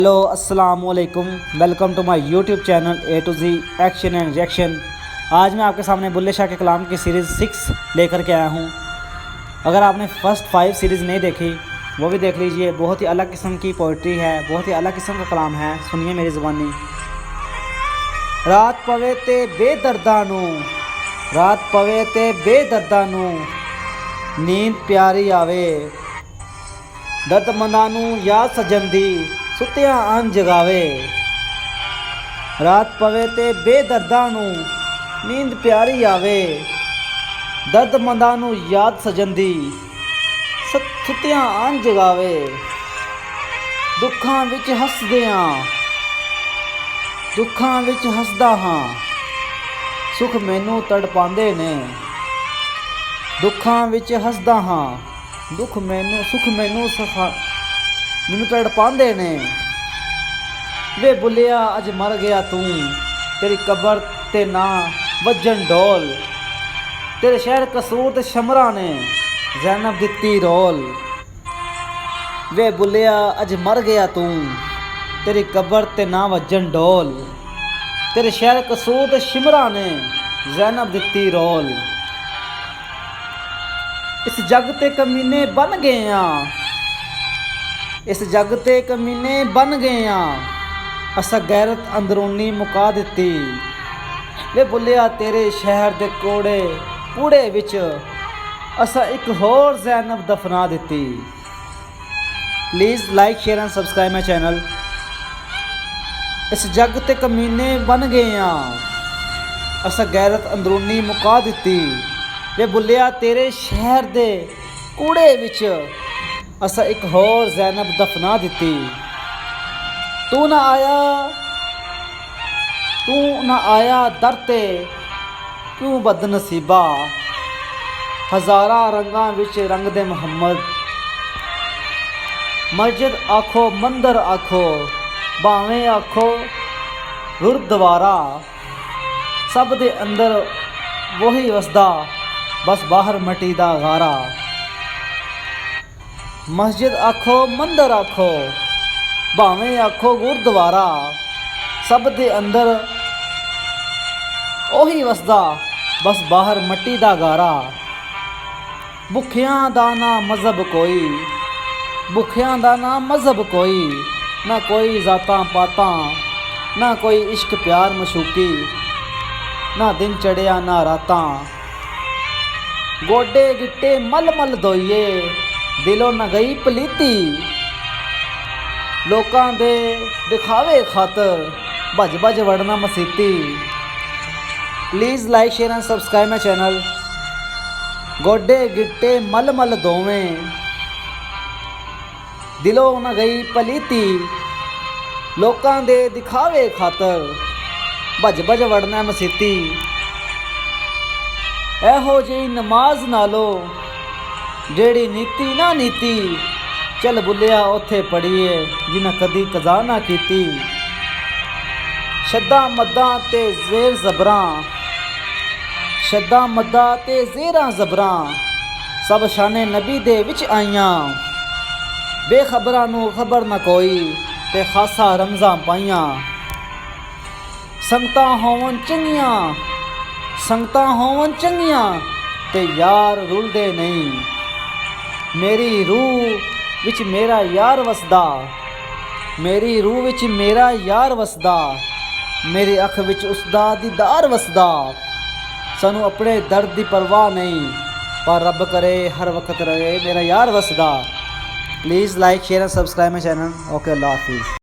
Hello अस्सलाम वालेकुम, welcome to my YouTube channel A to G action and reaction. आज मैं आपके सामने बुल्ले शाह के कलाम की सीरीज़ 6 लेकर के आया हूँ। अगर आपने फर्स्ट 5 सीरीज़ नहीं देखी वो भी देख लीजिए। बहुत ही अलग किस्म की पोइट्री है, बहुत ही अलग किस्म का कलाम है। सुनिए मेरी ज़ुबानी। रात पवे ते बेदर्दा नू, रात पवे ते बेदर्दा नू, नींद प्यारी आवे, दर्दमंदां नू याद सजन दी सुत्तियां अन जगावे। रात पवे ते बेदर्दां नू नींद प्यारी आवे, दर्दमंदां नू याद सजन दी सुत्तियां अन जगावे। दुखां विच हसदियां, दुखां विच हसदा हां, सुख मैनू तड़पांदे ने। दुखां विच हसदा हां, सुख मैनू मैनू तड़पांदे ने। वे बुलिया अज मर गया तू, तेरी कबर ते ना वजन ढोल। तेरे शहर कसूर ते शमरा ने ज़ैनब दित्ती रोल। वे बुलिया अज मर गया तू, तेरी कबर ते ना वजन ढोल। तेरे शहर कसूर ते शिमरा ने ज़ैनब दित्ती रोल। इस जग ते कमीने बन गए हैं, इस जग ते कमीने बन गए हैं, असा गैरत अंदरूनी मुका दित्ती। वे बुलिया तेरे शहर दे कूड़े विच असा एक होर ज़ैनब दफना दित्ती। Please like share and subscribe my channel. इस जग ते कमीने बन गए हैं, असा गैरत अंदरूनी मुका दित्ती। वे बुलिया तेरे शहर दे कूड़े विच असा एक होर ज़ैनब दफना दित्ती। तू ना आया दर ते क्यों बदनसीबा, हज़ारा रंगां विच रंग दे मुहम्मद। मस्जिद आखो मंदिर आखो, भावें आखो गुरुद्वारा, सब दे अंदर वही वसदा, बस बाहर मटी दा गारा। मस्जिद आखो मंदिर आखो, भावें आखो गुरुद्वारा, सब दे अंदर ओही वसदा, बस बाहर मट्टी दा गारा। भुखियां दा ना मजहब कोई, भुखियां दा ना मजहब कोई, ना कोई जातां पातां, ना कोई इश्क प्यार मशूकी, ना दिन चढ़िया ना रातां। गोडे गिट्टे मल मल धोइए, दिलों न गई पलीती। लोकां दे दिखावे खातर भज भज वड़ना मसीती। Please like share and subscribe my channel. गोडे गिट्टे मल मल धोवें, दिलों न गई पलीती। लोकां दे दिखावे खातर भज भज वड़ना मसीती। एहो जी नमाज नालो जेड़ी नीति ना नीति, चल बुलिया उत्थे पढ़िए जिन्हें कदी कज़ा ना कीती। शद्दा मद्दा ते ज़ेर ज़बरां, शद्दा मद्दा ते ज़ेरां ज़बरां, सब शाने नबी दे विच आईयां। बेखबरां नू खबर ना कोई, ते खासा रमज़ां पाईयां। संगतां होवन चंगियां, संगतां होवन चंगियां, ते यार रुलदे नहीं। मेरी रूह विच मेरा यार वसदा, मेरी रूह विच मेरा यार वसदा, मेरी अख विच उसदा दीदार वसदा। सानू अपने दर्द की परवाह नहीं, पर रब करे हर वक्त रहे मेरा यार वसदा। Please like share and subscribe my channel. Okay, अल्लाह हाफिज़।